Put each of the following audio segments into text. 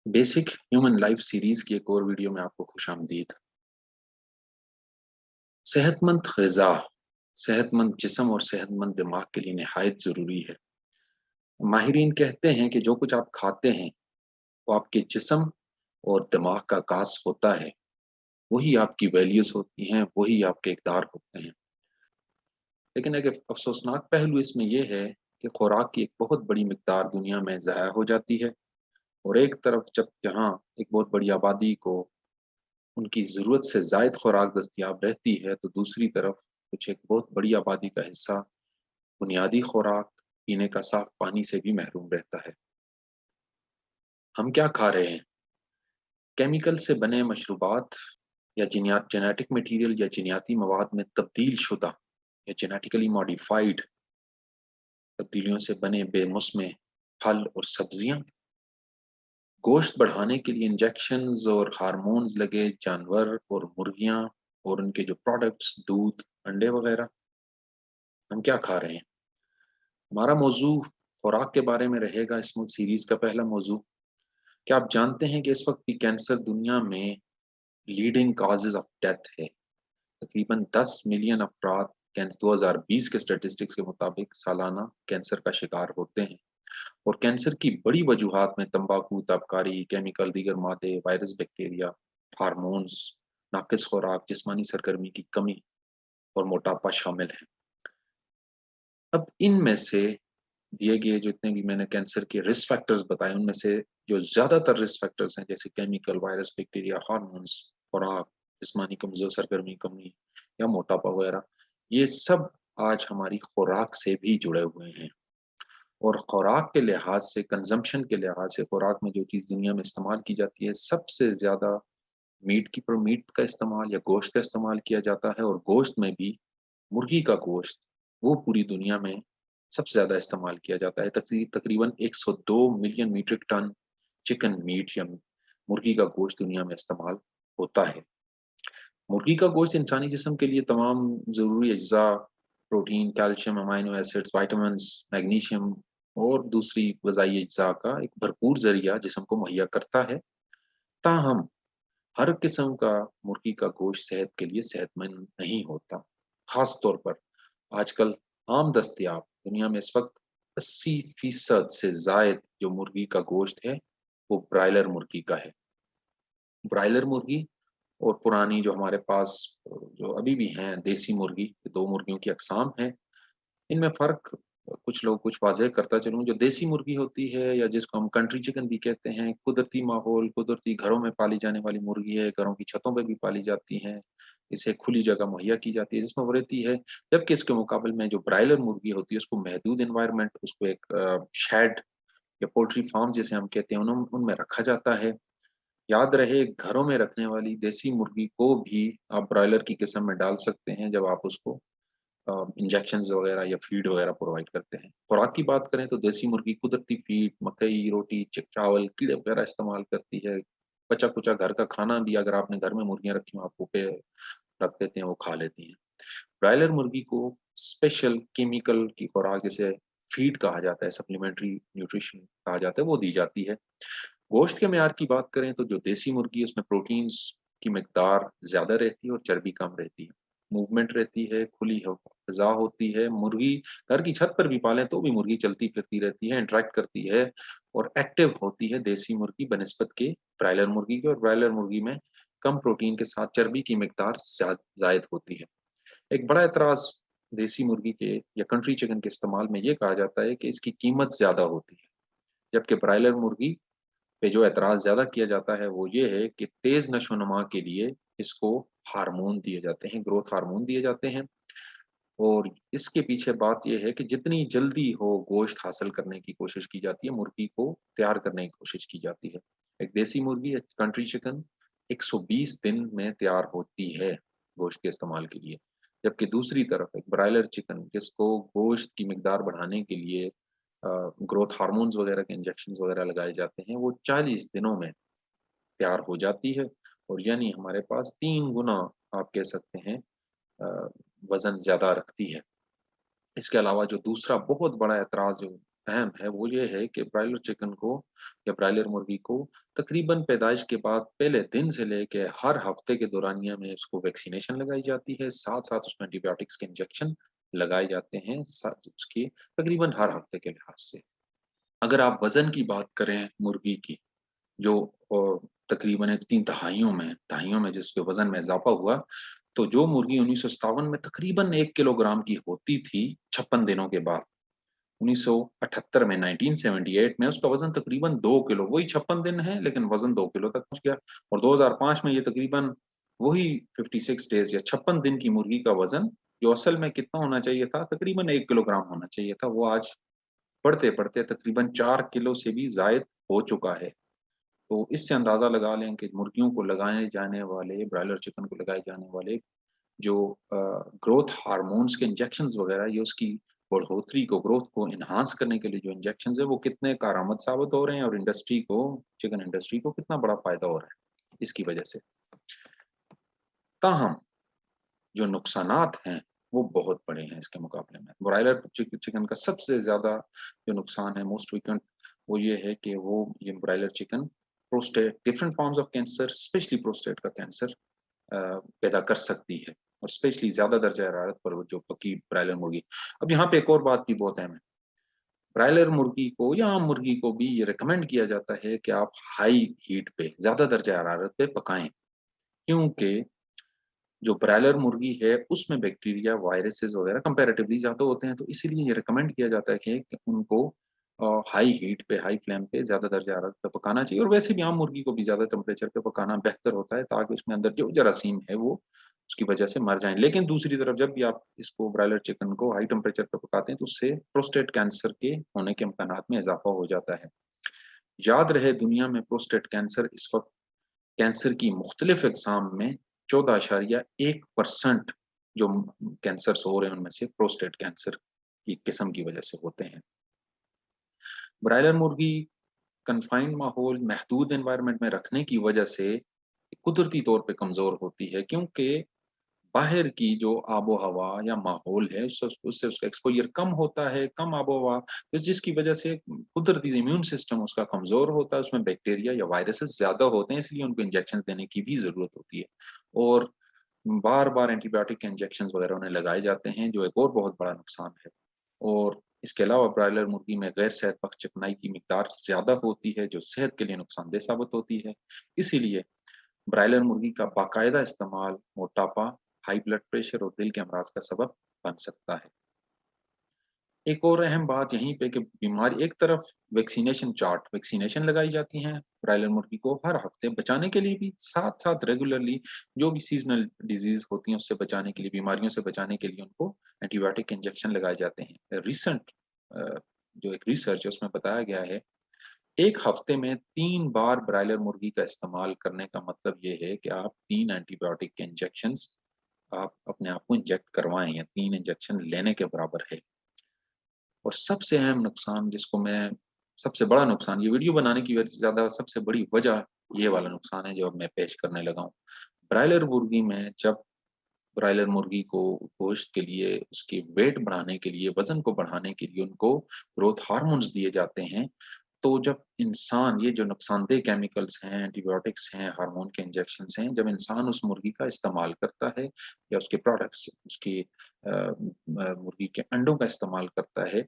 Basic human life series की एक और वीडियो में आपको खुश आमदीद। सेहतमंद ग़िज़ा सेहतमंद जिस्म और सेहतमंद दिमाग के लिए निहायत ज़रूरी है। माहिरीन कहते हैं कि जो कुछ आप खाते हैं वो आपके जिस्म और दिमाग का आकाश होता है। वही आपकी वैल्यूज़ होती हैं, वही आपके इक़दार होते हैं। लेकिन एक अफ़सोसनाक पहलू इसमें ये है कि खुराक की एक बहुत बड़ी मिक़दार दुनिया में ज़ाया हो जाती है, और एक तरफ जब जहाँ एक बहुत बड़ी आबादी को उनकी ज़रूरत से ज़ायद खुराक दस्तयाब रहती है, तो दूसरी तरफ कुछ एक बहुत बड़ी आबादी का हिस्सा बुनियादी खुराक, पीने का साफ पानी से भी महरूम रहता है। हम क्या खा रहे हैं? केमिकल से बने मशरूबात या जेनेटिक मटीरियल या जीनियाती मवाद में तब्दील शुदा या जेनेटिकली मॉडिफाइड तब्दीलियों से बने बेमौसमे फल और सब्जियां, गोश्त बढ़ाने के लिए इंजेक्शंस और हार्मोन्स लगे जानवर और मुर्गियां और उनके जो प्रोडक्ट्स दूध, अंडे वगैरह, हम क्या खा रहे हैं? हमारा मौजू खुराक के बारे में रहेगा इस सीरीज का पहला मौजू। क्या आप जानते हैं कि इस वक्त भी कैंसर दुनिया में लीडिंग कॉजेज ऑफ डेथ है? तकरीबन 10 मिलियन अफराद 2020 के स्टेटिस्टिक्स के मुताबिक सालाना कैंसर का शिकार होते हैं। और कैंसर की बड़ी वजूहात में तंबाकू, ताबकारी, केमिकल, दीगर मादे, वायरस, बैक्टीरिया, हार्मोन्स, नाकिस खुराक, जिस्मानी सरगर्मी की कमी और मोटापा शामिल है। अब इनमें से दिए गए जो इतने भी मैंने कैंसर के रिस्क फैक्टर्स बताए, उनमें से जो ज्यादातर रिस्क फैक्टर्स हैं जैसे केमिकल, वायरस, बैक्टीरिया, हार्मोन्स, खुराक, जिस्मानी कमजोर सरगर्मी कमी या मोटापा वगैरह, ये सब आज हमारी खुराक से भी जुड़े हुए हैं। और खुराक के लिहाज से, कंजम्पशन के लिहाज से, खुराक में जो चीज़ दुनिया में इस्तेमाल की जाती है, सबसे ज़्यादा मीट का इस्तेमाल या गोश्त का इस्तेमाल किया जाता है। और गोश्त में भी मुर्गी का गोश्त, वो पूरी दुनिया में सबसे ज़्यादा इस्तेमाल किया जाता है। तकरीबन 102 million metric tonne chicken meat या मुर्गी का गोश्त दुनिया में इस्तेमाल होता है। मुर्गी का गोश्त इंसानी जिस्म के लिए तमाम ज़रूरी अज्जा, protein, calcium, amino acids, vitamin, magnesium और दूसरी ग़िज़ाई अज्जा का एक भरपूर ज़रिया जिस्म को मुहैया करता है। ताहम हर किस्म का मुर्गी का गोश्त सेहत के लिए सेहतमंद नहीं होता। खास तौर पर आजकल आम दस्तयाब दुनिया में इस वक्त 80% से जायद जो मुर्गी का गोश्त है वो ब्रायलर मुर्गी का है। ब्रायलर मुर्गी और पुरानी जो हमारे पास जो अभी भी हैं देसी मुर्गी, दो मुर्गियों की अकसाम है। इनमें फ़र्क कुछ लोग कुछ वाज़ेह करता चलूँ। जो देसी मुर्गी होती है या जिसको हम कंट्री चिकन भी कहते हैं, कुदरती माहौल, कुदरती घरों में पाली जाने वाली मुर्गी है, घरों की छतों पे भी पाली जाती हैं। इसे खुली जगह मुहैया की जाती है जिसमें वो रहती है। जबकि इसके मुकाबले में जो ब्रायलर मुर्गी होती है उसको महदूद एनवायरनमेंट, उसको एक शेड या पोल्ट्री फार्म जिसे हम कहते हैं उनमें रखा जाता है। याद रहे, घरों में रखने वाली देसी मुर्गी को भी आप ब्रॉयलर की किस्म में डाल सकते हैं जब आप उसको इंजेक्शंस वगैरह या फीड वगैरह प्रोवाइड करते हैं। खुराक की बात करें तो देसी मुर्गी कुदरती फीड, मकई, रोटी, चावल, कीड़े वगैरह इस्तेमाल करती है। बचा कुचा घर का खाना भी अगर आपने घर में मुर्गियां रखी हो, आप पे रख देते हैं, वो खा लेती हैं। ब्रायलर मुर्गी को स्पेशल केमिकल की खुराक जिसे फीड कहा जाता है, सप्लीमेंट्री न्यूट्रिशन कहा जाता है, वो दी जाती है। गोश्त के मियार की बात करें तो जो देसी मुर्गी है उसमें प्रोटीन्स की मिकदार ज्यादा रहती है और चर्बी कम रहती है। मूवमेंट रहती है, खुली फिजा होती है। मुर्गी घर की छत पर भी पालें तो भी मुर्गी चलती फिरती रहती है, इंटरेक्ट करती है और एक्टिव होती है देसी मुर्गी बनिस्बत के ब्रायलर मुर्गी के। और ब्रायलर मुर्गी में कम प्रोटीन के साथ चर्बी की मिकदार जायद होती है। एक बड़ा एतराज देसी मुर्गी के या कंट्री चिकन के इस्तेमाल में ये कहा जाता है कि इसकी कीमत ज्यादा होती है। जबकि ब्रायलर मुर्गी पे जो एतराज ज्यादा किया जाता है वो ये है कि तेज नशोनुमा के लिए इसको हार्मोन दिए जाते हैं, ग्रोथ हार्मोन दिए जाते हैं। और इसके पीछे बात यह है कि जितनी जल्दी हो गोश्त हासिल करने की कोशिश की जाती है, मुर्गी को तैयार करने की कोशिश की जाती है। एक देसी मुर्गी, एक कंट्री चिकन 120 दिन में तैयार होती है गोश्त के इस्तेमाल के लिए। जबकि दूसरी तरफ एक ब्रायलर चिकन जिसको गोश्त की मिकदार बढ़ाने के लिए ग्रोथ हार्मोन्स वगैरह के इंजेक्शन वगैरह लगाए जाते हैं, वो 40 दिनों में तैयार हो जाती है। और यानी हमारे पास 3 गुना आप कह सकते हैं अ, वजन ज्यादा रखती है। इसके अलावा जो दूसरा बहुत बड़ा एतराज जो अहम है वो ये है कि ब्रायलर चिकन को या ब्रायलर मुर्गी को तकरीबन पैदाइश के बाद पहले दिन से लेके हर हफ्ते के दौरानिया में उसको वैक्सीनेशन लगाई जाती है, साथ साथ उसमें एंटीबायोटिक्स के इंजेक्शन लगाए जाते हैं उसकी तकरीबन हर हफ्ते के लिहाज से। अगर आप वजन की बात करें मुर्गी की, जो तकरीबन 3 दहाइयों में जिसके वजन में इजाफा हुआ, तो जो मुर्गी 1957 में तकरीबन 1 किलोग्राम की होती थी 56 दिनों के बाद, 1978 में 1978 में उसका वजन तकरीबन 2 किलो, वही 56 दिन है लेकिन वजन 2 किलो तक पहुंच गया। और 2005 में ये तकरीबन वही 56 डेज या 56 दिन की मुर्गी का वजन, जो असल में कितना होना चाहिए था, तकरीबन 1 किलोग्राम होना चाहिए था, वो आज बढ़ते बढ़ते तकरीबन 4 किलो से भी जायद हो चुका है। तो इससे अंदाजा लगा लें कि मुर्गियों को लगाए जाने वाले, ब्रायलर चिकन को लगाए जाने वाले जो ग्रोथ हार्मोन्स के इंजेक्शंस वगैरह, ये उसकी बढ़ोतरी को, ग्रोथ को इन्हांस करने के लिए जो इंजेक्शंस है वो कितने कारआमद साबित हो रहे हैं, और इंडस्ट्री को, चिकन इंडस्ट्री को कितना बड़ा फायदा हो रहा है इसकी वजह से। ताहम जो नुकसानात हैं वो बहुत बड़े हैं इसके मुकाबले में। ब्रायलर चिकन का सबसे ज्यादा जो नुकसान है, मोस्ट फ्रीक्वेंट, वो ये है कि वो ये broiler chicken prostate, different forms of cancer, specially prostate का कैंसर पैदा कर सकती है, और स्पेशली ज्यादा दर्जा हरारत पर जो पकी ब्रायलर मुर्गी। अब यहाँ पे एक और बात भी बहुत अहम है, ब्रायलर मुर्गी को या आम मुर्गी को भी ये रिकमेंड किया जाता है कि आप हाई हीट पे, ज्यादा दर्जा हरारत पे पकाएं, क्योंकि जो ब्रायलर मुर्गी है उसमें बैक्टीरिया, वायरसेस वगैरह कंपैरेटिवली ज्यादा होते हैं, तो इसीलिए ये रिकमेंड किया जाता है कि उनको हाई हीट पे, हाई फ्लेम पे, ज्यादा दर्जा हरारत पे पकाना चाहिए। और वैसे भी आम मुर्गी को भी ज्यादा टेम्परेचर पे पकाना बेहतर होता है, ताकि उसमें अंदर जो जरासीम है वो उसकी वजह से मर जाएं। लेकिन दूसरी तरफ जब भी आप इसको, ब्रायलर चिकन को हाई टेम्परेचर पे पकाते हैं, तो उससे प्रोस्टेट कैंसर के होने के इम्कानात में इजाफा हो जाता है। याद रहे, दुनिया में प्रोस्टेट कैंसर इस वक्त, कैंसर की मुख्तलिफ इकसाम में 14.1% जो कैंसर हो रहे हैं उनमें से प्रोस्टेट कैंसर की किस्म की वजह से होते हैं। ब्रायलर मुर्गी कन्फाइंड माहौल, महदूद एनवायरनमेंट में रखने की वजह से कुदरती तौर पे कमजोर होती है, क्योंकि बाहर की जो आबो हवा या माहौल है उससे उसका एक्सपोजर कम होता है, कम आबो हवा, तो जिसकी वजह से कुदरती इम्यून सिस्टम उसका कमजोर होता है, उसमें बैक्टीरिया या वायरसेस ज्यादा होते हैं, इसलिए उनको इंजेक्शन देने की भी जरूरत होती है। और बार बार एंटीबायोटिक के इंजेक्शन वगैरह उन्हें लगाए जाते हैं, जो एक और बहुत बड़ा नुकसान है। और इसके अलावा ब्रायलर मुर्गी में गैर सेहत बख्श चिकनाई की मिकदार ज्यादा होती है, जो सेहत के लिए नुकसानदेह साबित होती है। इसीलिए ब्रायलर मुर्गी का बाकायदा इस्तेमाल मोटापा, हाई ब्लड प्रेशर और दिल के अमराज का सबब बन सकता है। एक और अहम बात यहीं पे कि बीमारी, एक तरफ वैक्सीनेशन चार्ट, वैक्सीनेशन लगाई जाती हैं ब्रायलर मुर्गी को हर हफ्ते बचाने के लिए भी, साथ साथ रेगुलरली जो भी सीजनल डिजीज होती हैं उससे बचाने के लिए, बीमारियों से बचाने के लिए उनको एंटीबायोटिक इंजेक्शन लगाए जाते हैं। रिसेंट जो एक रिसर्च है उसमें बताया गया है, एक हफ्ते में 3 बार ब्रायलर मुर्गी का इस्तेमाल करने का मतलब ये है कि आप 3 एंटीबायोटिक के इंजेक्शन आप अपने आप को इंजेक्ट करवाएं, या 3 इंजेक्शन लेने के बराबर है। और सबसे अहम नुकसान जिसको मैं, सबसे बड़ा नुकसान, ये वीडियो बनाने की वजह ज्यादा सबसे बड़ी वजह ये वाला नुकसान है जो अब मैं पेश करने लगा हूँ। ब्रायलर मुर्गी में जब ब्रायलर मुर्गी को गोश्त के लिए, उसकी वेट बढ़ाने के लिए, वजन को बढ़ाने के लिए उनको ग्रोथ हार्मोन्स दिए जाते हैं, तो जब इंसान, ये जो नुकसानदेह केमिकल्स हैं, एंटीबायोटिक्स हैं, हार्मोन के इंजेक्शंस हैं, जब इंसान उस मुर्गी का इस्तेमाल करता है या उसके प्रोडक्ट्स, उसकी मुर्गी के अंडों का इस्तेमाल करता है,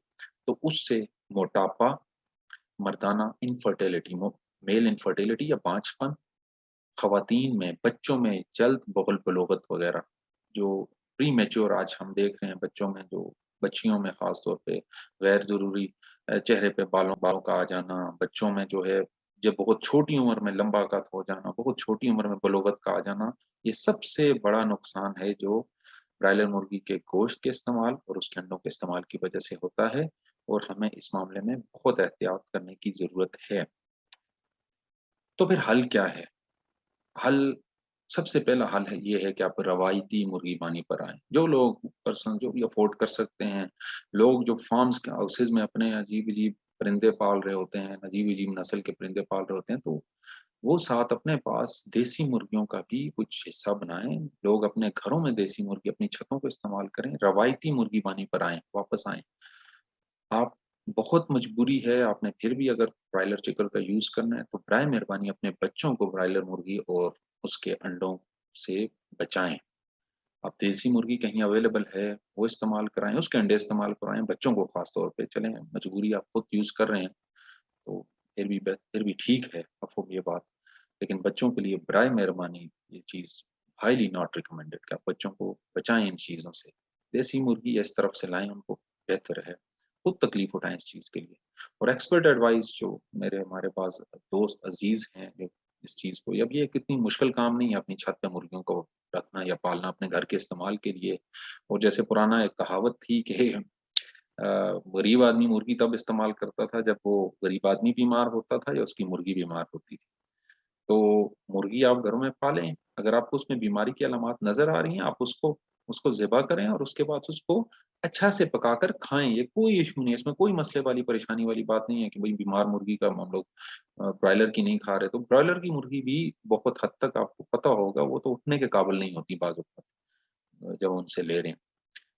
तो उससे मोटापा, मर्दाना इनफर्टिलिटी, मेल इनफर्टिलिटी या बांझपन, खवातीन में, बच्चों में जल्द बगल बलोगत वगैरह, जो प्री मेच्योर आज हम देख रहे हैं बच्चों में, जो बच्चियों में खास तौर पे गैर जरूरी चेहरे पे बालों बालों का आ जाना, बच्चों में जो है जब बहुत छोटी उम्र में लंबा कद हो जाना, बहुत छोटी उम्र में बलोगत का आ जाना, ये सबसे बड़ा नुकसान है जो ब्रायलर मुर्गी के गोश्त के इस्तेमाल और उसके अंडों के इस्तेमाल की वजह से होता है। और हमें इस मामले में बहुत एहतियात करने की जरूरत है। तो फिर हल क्या है? हल, सबसे पहला हल है ये है कि आप रवायती मुर्गी पानी पर आए। जो लोग, पर्सन जो भी अफोर्ड कर सकते हैं, लोग जो फार्म्स के हाउसेज में अपने अजीब अजीब परिंदे पाल रहे होते हैं, अजीब अजीब नस्ल के परिंदे पाल रहे होते हैं, तो वो साथ अपने पास देसी मुर्गियों का भी कुछ हिस्सा बनाएं। लोग अपने घरों में देसी मुर्गी अपनी छतों को इस्तेमाल करें, रवायती मुर्गी पानी पर आए, वापस आए। आप بہت مجبوری ہے، آپ نے پھر بھی اگر برائلر چکن کا یوز کرنا ہے تو برائے مہربانی اپنے بچوں کو برائلر مرغی اور اس کے انڈوں سے بچائیں۔ اب دیسی مرغی کہیں اویلیبل ہے وہ استعمال کرائیں، اس کے انڈے استعمال کرائیں، بچوں کو خاص طور پہ چلیں مجبوری آپ خود یوز کر رہے ہیں تو پھر بھی ٹھیک ہے مفہوم یہ بات، لیکن بچوں کے لیے برائے مہربانی یہ چیز ہائیلی ناٹ ریکمینڈیڈ کہ آپ بچوں کو بچائیں ان چیزوں سے۔ دیسی مرغی اس طرف سے لائیں ان کو بہتر ہے، خود تکلیف اٹھائیں اس چیز کے لیے۔ اور ایکسپرٹ ایڈوائز جو ہمارے پاس دوست عزیز ہیں جو اس چیز کو، اب یہ کتنی مشکل کام نہیں ہے اپنی چھت پہ مرغیوں کو رکھنا یا پالنا اپنے گھر کے استعمال کے لیے۔ اور جیسے پرانا ایک کہاوت تھی کہ غریب آدمی مرغی تب استعمال کرتا تھا جب وہ غریب آدمی بیمار ہوتا تھا یا اس کی مرغی بیمار ہوتی تھی۔ تو مرغی آپ گھروں میں پالیں، اگر آپ کو اس میں بیماری کی علامات نظر آ رہی ہیں آپ اس کو ذبح کریں اور اس کے بعد اس کو اچھا سے پکا کر کھائیں، یہ کوئی ایشو نہیں ہے، اس میں کوئی مسئلے والی پریشانی والی بات نہیں ہے کہ بھئی بیمار مرغی کا ہم لوگ برائلر کی نہیں کھا رہے۔ تو برائلر کی مرغی بھی بہت حد تک آپ کو پتہ ہوگا وہ تو اٹھنے کے قابل نہیں ہوتی بعض اوقات جب ان سے لے رہے ہیں،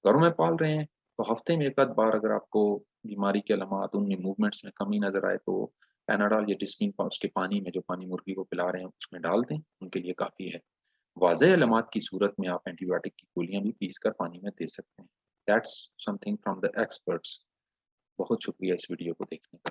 گھروں میں پال رہے ہیں تو ہفتے میں ایک آدھ بار اگر آپ کو بیماری کے علامات ان میں موومنٹس میں کمی نظر آئے تو پیناڈال یا ڈسپین اس کے پانی میں جو پانی مرغی کو پلا رہے ہیں اس میں ڈال دیں، ان کے لیے کافی ہے۔ واضح علامات کی صورت میں آپ اینٹی بایوٹک کی گولیاں بھی پیس کر پانی میں دے سکتے ہیں۔ That's some thing from the experts. بہت شکریہ اس ویڈیو کو دیکھنے کا۔